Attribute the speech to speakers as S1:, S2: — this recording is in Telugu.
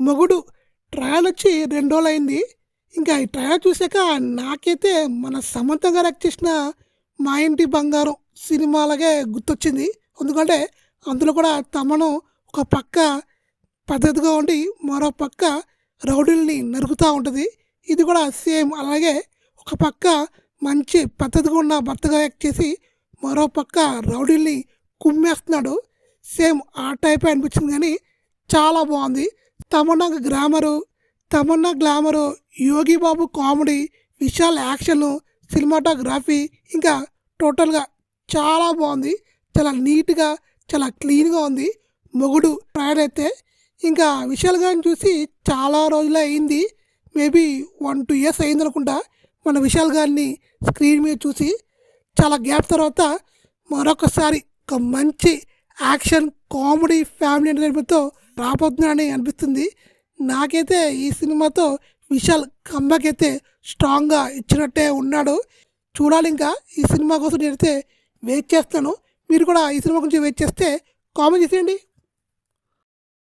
S1: మొగుడు ట్రయల్ వచ్చి 2 రోజులయింది. ఇంకా ఈ ట్రయల్ చూసాక నాకైతే మన సమంత గారు యాక్ట్ చేసిన 'మా ఇంటి బంగారం' సినిమాలాగే గుర్తొచ్చింది. ఎందుకంటే అందులో కూడా తమను ఒక పక్క పద్ధతిగా ఉండి, మరో పక్క రౌడీలని నరుకుతా ఉంటది. ఇది కూడా సేమ్ అలాగే ఒక పక్క మంచి పద్ధతిగా ఉన్న భర్తగా యాక్ట్ చేసి, మరో పక్క రౌడీలని కుమ్మేస్తున్నాడు. సేమ్ ఆ టైపే అనిపించింది గానీ చాలా బావుంది. తమన్నా గ్లామరు, 'యోగి బాబు' కామెడీ, విశాల్ యాక్షను, సినిమాటోగ్రఫీ ఇంకా టోటల్‌గా చాలా బావుంది. చాలా నీట్‌గా, చాలా క్లీన్‌గా ఉంది. మొగుడు ట్రైలర్ అయితే ఇంకా విశాల్ గారిని చూసి చాలా రోజులే అయింది. మేబీ 1, 2 ఇయర్స్ అయిందనుకుంటా. మన విశాల్ గారిని స్క్రీన్ మీద చూసి. చాలా గ్యాప్ తర్వాత మరొకసారి ఒక మంచి యాక్షన్, కామెడీ, ఫ్యామిలీ ఎంటర్‌టైన్‌మెంట్‌తో రాబోతున్నాడని అనిపిస్తుంది. నాకైతే ఈ సినిమాతో విశాల్ కమ్‌బ్యాక్ అయితే స్ట్రాంగ్‌గా ఇచ్చినట్టే ఉన్నాడు. చూడాలింకా ఈ సినిమా కోసం నేనైతే వెయిట్ చేస్తున్నాను. మీరు కూడా ఈ సినిమా గురించి వెయిట్ చేస్తే కామెంట్ చేసేయండి.